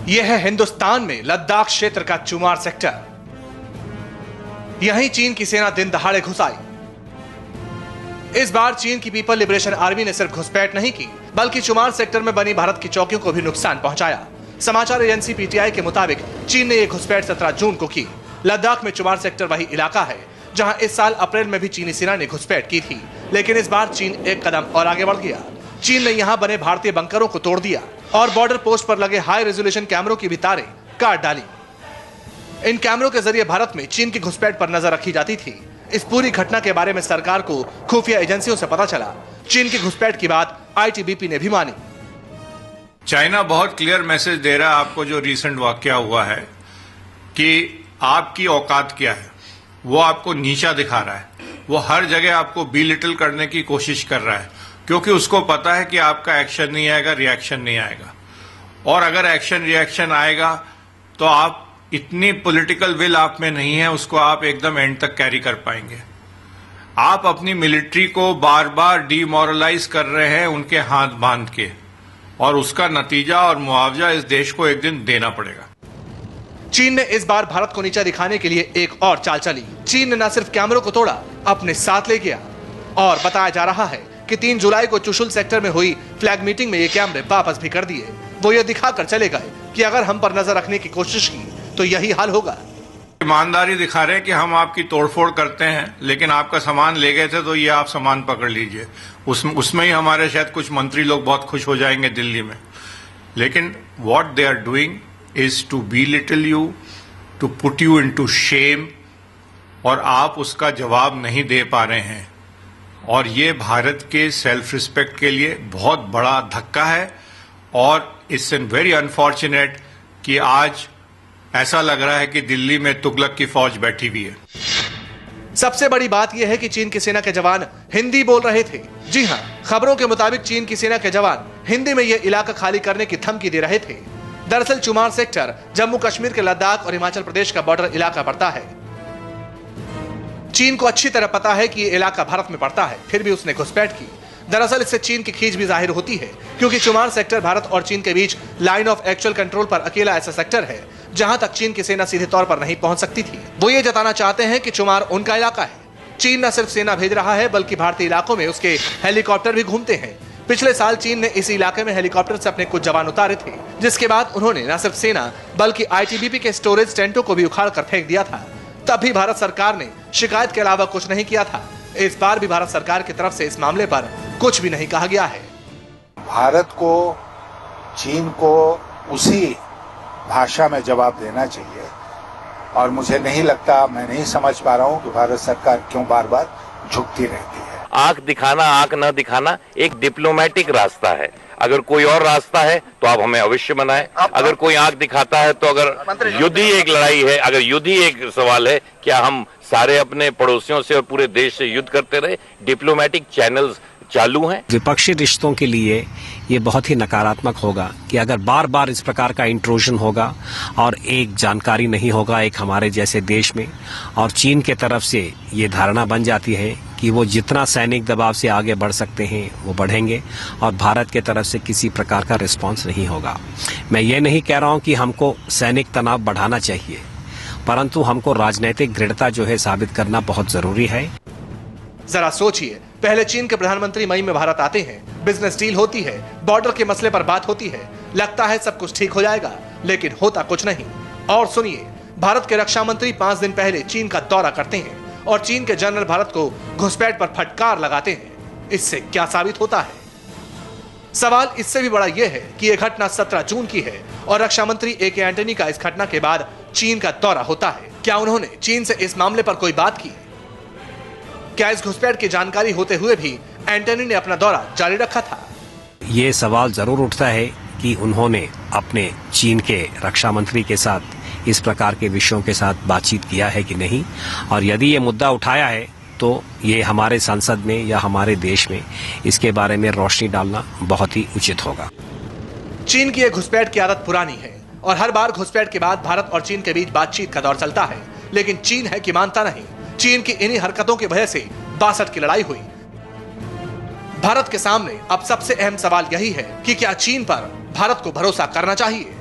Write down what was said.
यह है हिंदुस्तान में लद्दाख क्षेत्र का चुमार सेक्टर। यहीं चीन की सेना दिन दहाड़े घुस आई। इस बार चीन की पीपल लिबरेशन आर्मी ने सिर्फ घुसपैठ नहीं की, बल्कि चुमार सेक्टर में बनी भारत की चौकियों को भी नुकसान पहुंचाया। समाचार एजेंसी पीटीआई के मुताबिक चीन ने यह घुसपैठ 17 जून को की। लद्दाख में चुमार सेक्टर वही इलाका है जहां इस साल अप्रैल में भी चीनी सेना ने घुसपैठ की थी, लेकिन इस बार चीन एक कदम और आगे बढ़ गया। चीन ने यहां बने भारतीय बंकरों को तोड़ दिया और बॉर्डर पोस्ट पर लगे हाई रेजोल्यूशन कैमरों की भी तारें काट डाली। इन कैमरों के जरिए भारत में चीन की घुसपैठ पर नजर रखी जाती थी। इस पूरी घटना के बारे में सरकार को खुफिया एजेंसियों से पता चला। चीन की घुसपैठ की बात आईटीबीपी ने भी मानी। चाइना बहुत क्लियर मैसेज दे रहा है आपको, जो रिसेंट वाकया हुआ है कि आपकी औकात क्या है, वो आपको नीचा दिखा रहा है। वो हर जगह आपको बिलिटल करने की कोशिश कर रहा है, क्योंकि उसको पता है कि आपका एक्शन नहीं आएगा, रिएक्शन नहीं आएगा। और अगर एक्शन रिएक्शन आएगा तो आप इतनी पॉलिटिकल विल आप में नहीं है, उसको आप एकदम एंड तक कैरी कर पाएंगे। आप अपनी मिलिट्री को बार बार डीमोरलाइज कर रहे हैं उनके हाथ बांध के, और उसका नतीजा और मुआवजा इस देश को एक दिन देना पड़ेगा। चीन ने इस बार भारत को नीचा दिखाने के लिए एक और चाल चली। चीन ने न सिर्फ कैमरों को तोड़ा, अपने साथ ले गया। और बताया जा रहा है कि 3 जुलाई को चुशुल सेक्टर में हुई फ्लैग मीटिंग में ये कैमरे वापस भी कर दिए। वो ये दिखाकर चले गए कि अगर हम पर नजर रखने की कोशिश की तो यही हाल होगा। ईमानदारी दिखा रहे हैं कि हम आपकी तोड़फोड़ करते हैं, लेकिन आपका सामान ले गए थे तो ये आप सामान पकड़ लीजिए। उसमें ही हमारे शायद कुछ मंत्री लोग बहुत खुश हो जाएंगे दिल्ली में। लेकिन what they are doing is to belittle you, to put you into shame, और आप उसका जवाब नहीं दे पा रहे हैं। और ये भारत के सेल्फ रिस्पेक्ट के लिए बहुत बड़ा धक्का है। और इट्स वेरी अनफॉर्चुनेट कि आज ऐसा लग रहा है कि दिल्ली में तुगलक की फौज बैठी हुई है। सबसे बड़ी बात यह है कि चीन की सेना के जवान हिंदी बोल रहे थे। जी हां, खबरों के मुताबिक चीन की सेना के जवान हिंदी में यह इलाका खाली करने की धमकी दे रहे थे। दरअसल चुमार सेक्टर जम्मू कश्मीर के लद्दाख और हिमाचल प्रदेश का बॉर्डर इलाका पड़ता है। चीन को अच्छी तरह पता है कि यह इलाका भारत में पड़ता है, फिर भी उसने घुसपैठ की। दरअसल इससे चीन की खींच भी जाहिर होती है, क्योंकि चुमार सेक्टर भारत और चीन के बीच लाइन ऑफ एक्चुअल कंट्रोल पर अकेला ऐसा सेक्टर है जहां तक चीन की सेना सीधे तौर पर नहीं पहुंच सकती थी। वो ये जताना चाहते हैं कि चुमार उनका इलाका है। चीन न सिर्फ सेना भेज रहा है, बल्कि भारतीय इलाकों में उसके हेलीकॉप्टर भी घूमते हैं। पिछले साल चीन ने इस इलाके में हेलीकॉप्टर से अपने कुछ जवान उतारे थे, जिसके बाद उन्होंने न सिर्फ सेना बल्कि आईटीबीपी के स्टोरेज टेंटों को भी उखाड़ कर फेंक दिया था। तब भी भारत सरकार ने शिकायत के अलावा कुछ नहीं किया था। इस बार भी भारत सरकार की तरफ से इस मामले पर कुछ भी नहीं कहा गया है। भारत को चीन को उसी भाषा में जवाब देना चाहिए, और मुझे नहीं लगता, मैं नहीं समझ पा रहा हूँ कि भारत सरकार क्यों बार बार झुकती रहती है। आंख दिखाना, आंख न दिखाना एक डिप्लोमेटिक रास्ता है। अगर कोई और रास्ता है तो आप हमें अवश्य बनाएं। अगर कोई आंख दिखाता है तो अगर युद्ध ही एक लड़ाई है, अगर युद्ध ही एक सवाल है, क्या हम सारे अपने पड़ोसियों से और पूरे देश से युद्ध करते रहे? डिप्लोमेटिक चैनल्स चालू हैं। विपक्षी रिश्तों के लिए ये बहुत ही नकारात्मक होगा कि अगर बार बार इस प्रकार का इंट्रूजन होगा और एक जानकारी नहीं होगा एक हमारे जैसे देश में, और चीन के तरफ से ये धारणा बन जाती है कि वो जितना सैनिक दबाव से आगे बढ़ सकते हैं वो बढ़ेंगे, और भारत के तरफ से किसी प्रकार का रिस्पांस नहीं होगा। मैं ये नहीं कह रहा हूँ कि हमको सैनिक तनाव बढ़ाना चाहिए, परंतु हमको राजनीतिक दृढ़ता जो है साबित करना बहुत जरूरी है। जरा सोचिए, पहले चीन के प्रधानमंत्री मई में भारत आते हैं, बिजनेस डील होती है, बॉर्डर के मसले पर बात होती है, लगता है सब कुछ ठीक हो जाएगा, लेकिन होता कुछ नहीं। और सुनिए, भारत के रक्षा मंत्री 5 दिन पहले चीन का दौरा करते हैं और चीन के जनरल भारत को घुसपैठ पर फटकार लगाते हैं। इससे क्या साबित होता है? सवाल इससे भी बड़ा यह है कि यह घटना 17 जून की है और रक्षा मंत्री ए.के. एंटनी का इस घटना के बाद चीन का दौरा होता है। क्या उन्होंने चीन से इस मामले पर कोई बात की? क्या इस घुसपैठ की जानकारी होते हुए भी एंटनी ने अपना दौरा जारी रखा था? ये सवाल जरूर उठता है कि उन्होंने अपने चीन के रक्षा मंत्री के साथ इस प्रकार के विषयों के साथ बातचीत किया है कि नहीं, और यदि ये मुद्दा उठाया है तो ये हमारे संसद में या हमारे देश में इसके बारे में रोशनी डालना बहुत ही उचित होगा। चीन की यह घुसपैठ की आदत पुरानी है और हर बार घुसपैठ के बाद भारत और चीन के बीच बातचीत का दौर चलता है, लेकिन चीन है कि मानता नहीं। चीन की इन्हीं हरकतों की वजह से 62 की लड़ाई हुई। भारत के सामने अब सबसे अहम सवाल यही है कि क्या चीन पर भारत को भरोसा करना चाहिए।